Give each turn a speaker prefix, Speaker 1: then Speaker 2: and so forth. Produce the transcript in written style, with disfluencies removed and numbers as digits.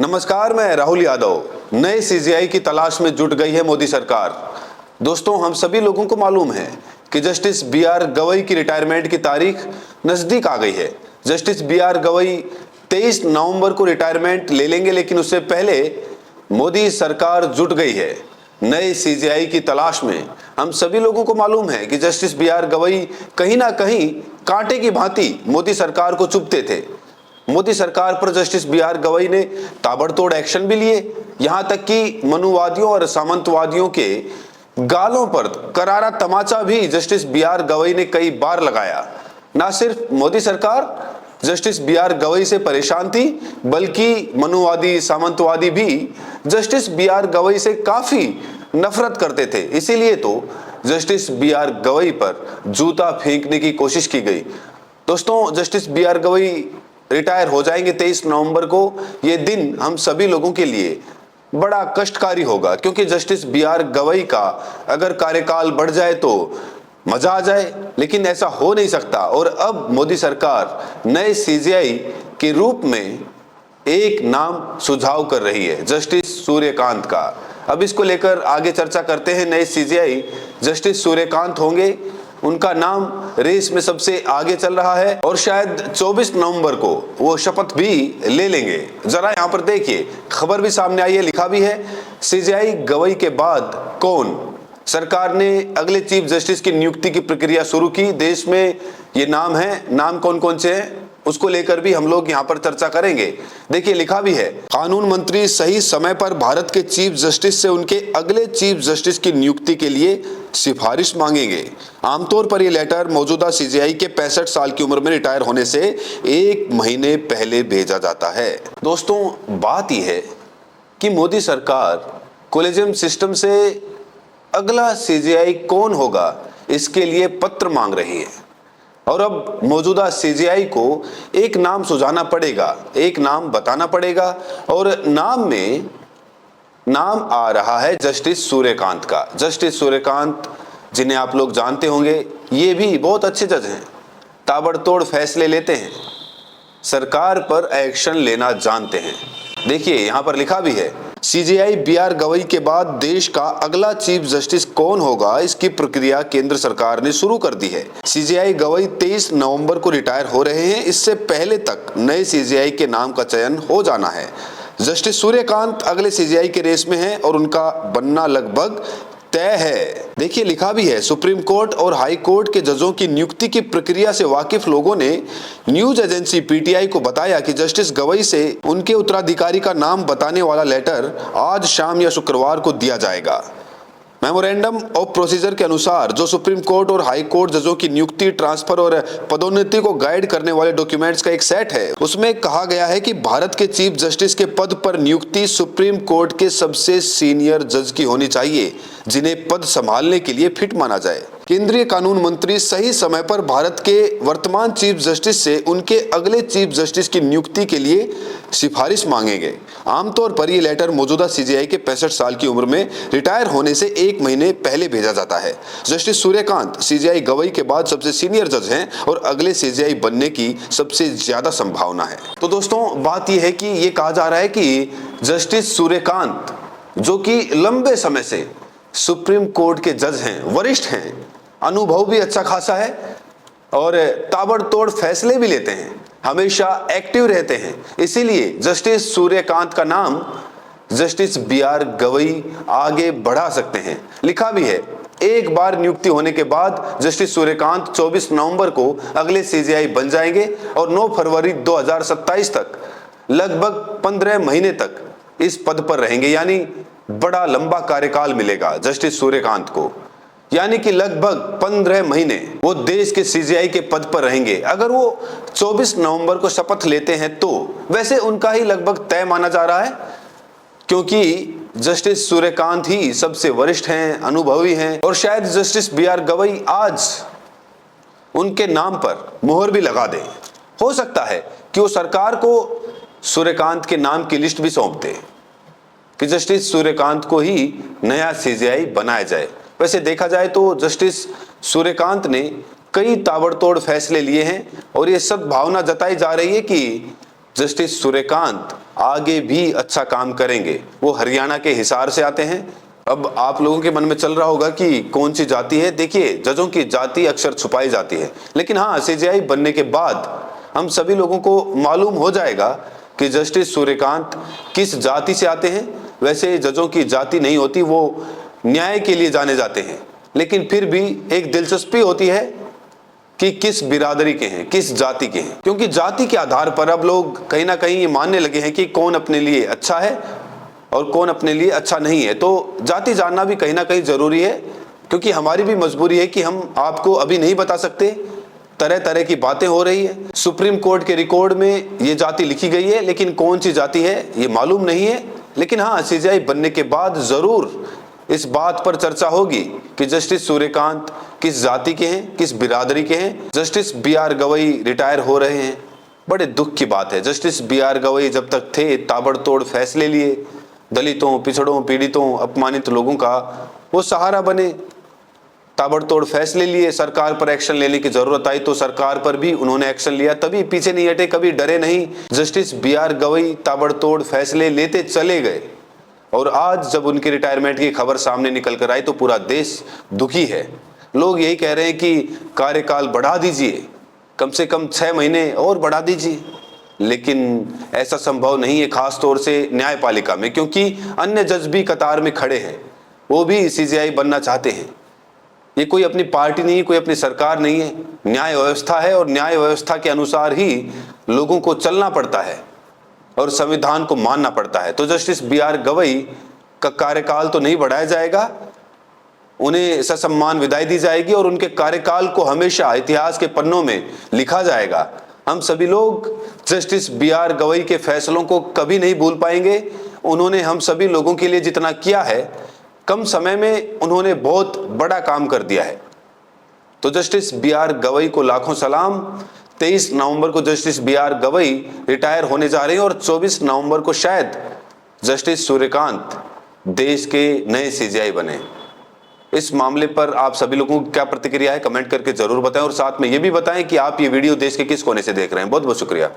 Speaker 1: नमस्कार, मैं राहुल यादव। नए सीजेआई की तलाश में जुट गई है मोदी सरकार। दोस्तों, हम सभी लोगों को मालूम है कि जस्टिस बी.आर. गवई की रिटायरमेंट की तारीख नजदीक आ गई है। Justice B R. गवई 23 नवंबर को रिटायरमेंट ले लेंगे, लेकिन उससे पहले मोदी सरकार जुट गई है नए सीजेआई की तलाश में। हम सभी लोगों को मालूम है कि जस्टिस बी.आर. गवई कहीं ना कहीं कांटे की भांति मोदी सरकार को चुभते थे। मोदी सरकार पर जस्टिस बी.आर. गवई ने ताबड़तोड़ एक्शन भी लिए, यहां तक कि मनुवादियों और सामंतवादियों के गालों पर करारा तमाचा भी जस्टिस बी.आर. गवई ने कई बार लगाया। ना सिर्फ मोदी सरकार जस्टिस बी.आर. गवई से परेशान थी, बल्कि मनुवादी सामंतवादी भी जस्टिस बी.आर. गवई से काफी नफरत करते थे। इसीलिए तो जस्टिस बी.आर. गवई पर जूता फेंकने की कोशिश की गई। दोस्तों, जस्टिस बी.आर. गवई रिटायर हो जाएंगे 23 नवंबर को। ये दिन हम सभी लोगों के लिए बड़ा कष्टकारी होगा, क्योंकि जस्टिस बी.आर. गवई का अगर कार्यकाल बढ़ जाए तो मजा आ जाए, लेकिन ऐसा हो नहीं सकता। और अब मोदी सरकार नए सीजेआई के रूप में एक नाम सुझाव कर रही है, जस्टिस सूर्यकांत का। अब इसको लेकर आगे चर्चा करते हैं। नए सीजेआई जस्टिस सूर्यकांत होंगे, उनका नाम रेस में सबसे आगे चल रहा है और शायद 24 नवंबर को वो शपथ भी ले लेंगे। जरा यहाँ पर देखिए, खबर भी सामने आई है, लिखा भी है, सीजेआई गवई के बाद कौन। सरकार ने अगले चीफ जस्टिस की नियुक्ति की प्रक्रिया शुरू की। देश में ये नाम है, नाम कौन कौन से हैं उसको लेकर भी हम लोग यहाँ पर चर्चा करेंगे। देखिए, लिखा भी है, कानून मंत्री सही समय पर भारत के चीफ जस्टिस से उनके अगले चीफ जस्टिस की नियुक्ति के लिए सिफारिश मांगेंगे। आमतौर पर यह लेटर मौजूदा सीजेआई के 65 साल की उम्र में रिटायर होने से 1 महीने पहले भेजा जाता है। दोस्तों, बात यह है कि मोदी सरकार कोलेजियम सिस्टम से अगला सीजेआई कौन होगा इसके लिए पत्र मांग रही है, और अब मौजूदा सीजेआई को एक नाम सुझाना पड़ेगा, एक नाम बताना पड़ेगा, और नाम में नाम आ रहा है जस्टिस सूर्यकांत का। जस्टिस सूर्यकांत, जिन्हें आप लोग जानते होंगे, ये भी बहुत अच्छे जज हैं, ताबड़तोड़ फैसले लेते हैं, सरकार पर एक्शन लेना जानते हैं। देखिए, यहाँ पर लिखा भी है, सीजेआई बी.आर. गवई के बाद देश का अगला चीफ जस्टिस कौन होगा, इसकी प्रक्रिया केंद्र सरकार ने शुरू कर दी है। सीजेआई गवई 23 नवंबर को रिटायर हो रहे हैं। इससे पहले तक नए सीजेआई के नाम का चयन हो जाना है। जस्टिस सूर्यकांत अगले सीजेआई के रेस में हैं और उनका बनना लगभग तय है। देखिए, लिखा भी है, सुप्रीम कोर्ट और हाई कोर्ट के जजों की नियुक्ति की प्रक्रिया से वाकिफ लोगों ने न्यूज एजेंसी पीटीआई को बताया कि जस्टिस गवई से उनके उत्तराधिकारी का नाम बताने वाला लेटर आज शाम या शुक्रवार को दिया जाएगा। मेमोरेंडम ऑफ प्रोसीजर के अनुसार, जो सुप्रीम कोर्ट और हाई कोर्ट जजों की नियुक्ति, ट्रांसफर और पदोन्नति को गाइड करने वाले डॉक्यूमेंट्स का एक सेट है, उसमें कहा गया है कि भारत के चीफ जस्टिस के पद पर नियुक्ति सुप्रीम कोर्ट के सबसे सीनियर जज की होनी चाहिए, जिन्हें पद संभालने के लिए फिट माना जाए। केंद्रीय कानून मंत्री सही समय पर भारत के वर्तमान चीफ जस्टिस से उनके अगले चीफ जस्टिस की नियुक्ति के लिए सिफारिश मांगेंगे। आमतौर पर यह लेटर मौजूदा सीजेआई के 65 साल की उम्र में रिटायर होने से 1 महीने पहले भेजा जाता है। जस्टिस सूर्यकांत सीजेआई गवई के बाद सबसे सीनियर जज हैं और अगले सीजेआई बनने की सबसे ज्यादा संभावना है। तो दोस्तों, बात यह है कि ये कहा जा रहा है कि जस्टिस सूर्यकांत, जो कि लंबे समय से सुप्रीम कोर्ट के जज हैं, वरिष्ठ हैं, अनुभव भी अच्छा खासा है और ताबड़तोड़ फैसले भी लेते हैं, हमेशा एक्टिव रहते हैं, इसीलिए जस्टिस सूर्यकांत का नाम जस्टिस बी.आर. गवई आगे बढ़ा सकते हैं। लिखा भी है, एक बार नियुक्ति होने के बाद जस्टिस सूर्यकांत 24 नवंबर को अगले सीजेआई बन जाएंगे और 9 फरवरी 2027 तक लगभग 15 महीने तक इस पद पर रहेंगे। यानी बड़ा लंबा कार्यकाल मिलेगा जस्टिस सूर्यकांत को, यानी कि लगभग 15 महीने वो देश के सीजेआई के पद पर रहेंगे। अगर वो 24 नवंबर को शपथ लेते हैं तो वैसे उनका ही लगभग तय माना जा रहा है, क्योंकि जस्टिस सूर्यकांत ही सबसे वरिष्ठ हैं, अनुभवी हैं, और शायद जस्टिस बी.आर. गवई आज उनके नाम पर मोहर भी लगा दें। हो सकता है कि वो सरकार को सूर्यकांत के नाम की लिस्ट भी सौंप दे कि जस्टिस सूर्यकांत को ही नया सीजेआई बनाया जाए। वैसे देखा जाए तो जस्टिस सूर्यकांत ने कई ताबड़तोड़ फैसले लिए हैं और ये सद्भावना जताई जा रही है कि जस्टिस सूर्यकांत आगे भी अच्छा काम करेंगे। वो हरियाणा के हिसार से आते हैं। अब आप लोगों के मन में चल रहा होगा कि कौन सी जाति है। देखिए, जजों की जाति अक्सर छुपाई जाती है, लेकिन हाँ, सीजेआई बनने के बाद हम सभी लोगों को मालूम हो जाएगा कि जस्टिस सूर्यकांत किस जाति से आते हैं। वैसे जजों की जाति नहीं होती, वो न्याय के लिए जाने जाते हैं, लेकिन फिर भी एक दिलचस्पी होती है कि किस बिरादरी के हैं, किस जाति के हैं, क्योंकि जाति के आधार पर अब लोग कहीं ना कहीं ये मानने लगे हैं कि कौन अपने लिए अच्छा है और कौन अपने लिए अच्छा नहीं है। तो जाति जानना भी कहीं ना कहीं जरूरी है, क्योंकि हमारी भी मजबूरी है कि हम आपको अभी नहीं बता सकते। तरह तरह की बातें हो रही है। सुप्रीम कोर्ट के रिकॉर्ड में ये जाति लिखी गई है, लेकिन कौन सी जाति है ये मालूम नहीं है। लेकिन हाँ, सीजेआई बनने के बाद जरूर इस बात पर चर्चा होगी कि जस्टिस सूर्यकांत किस जाति के हैं, किस बिरादरी के हैं। Justice B R. गवई रिटायर हो रहे हैं, बड़े दुख की बात है। Justice B R. गवई जब तक थे ताबड़तोड़ फैसले लिए, दलितों, पिछड़ों, पीड़ितों, अपमानित लोगों का वो सहारा बने, ताबड़तोड़ फैसले लिए। सरकार पर एक्शन लेने की जरूरत आई तो सरकार पर भी उन्होंने एक्शन लिया, तभी पीछे नहीं हटे, कभी डरे नहीं। Justice B R. गवई ताबड़तोड़ फैसले लेते चले गए, और आज जब उनके रिटायरमेंट की खबर सामने निकल कर आई तो पूरा देश दुखी है। लोग यही कह रहे हैं कि कार्यकाल बढ़ा दीजिए, कम से कम 6 महीने और बढ़ा दीजिए, लेकिन ऐसा संभव नहीं है, खास तौर से न्यायपालिका में, क्योंकि अन्य जज भी कतार में खड़े हैं, वो भी सीजेआई बनना चाहते हैं। ये कोई अपनी पार्टी नहीं है, कोई अपनी सरकार नहीं है, न्याय व्यवस्था है, और न्याय व्यवस्था के अनुसार ही लोगों को चलना पड़ता है और संविधान को मानना पड़ता है। तो जस्टिस बी.आर. गवई का कार्यकाल तो नहीं बढ़ाया जाएगा, उन्हें ससम्मान विदाई दी जाएगी और उनके कार्यकाल को हमेशा इतिहास के पन्नों में लिखा जाएगा। हम सभी लोग जस्टिस बी.आर. गवई के फैसलों को कभी नहीं भूल पाएंगे। उन्होंने हम सभी लोगों के लिए जितना किया है, कम समय में उन्होंने बहुत बड़ा काम कर दिया है। तो जस्टिस बी.आर. गवई को लाखों सलाम। 23 नवंबर को जस्टिस बी.आर. गवई रिटायर होने जा रहे हैं और 24 नवंबर को शायद जस्टिस सूर्यकांत देश के नए सीजेआई बने। इस मामले पर आप सभी लोगों की क्या प्रतिक्रिया है, कमेंट करके जरूर बताएं, और साथ में ये भी बताएं कि आप ये वीडियो देश के किस कोने से देख रहे हैं। बहुत बहुत शुक्रिया।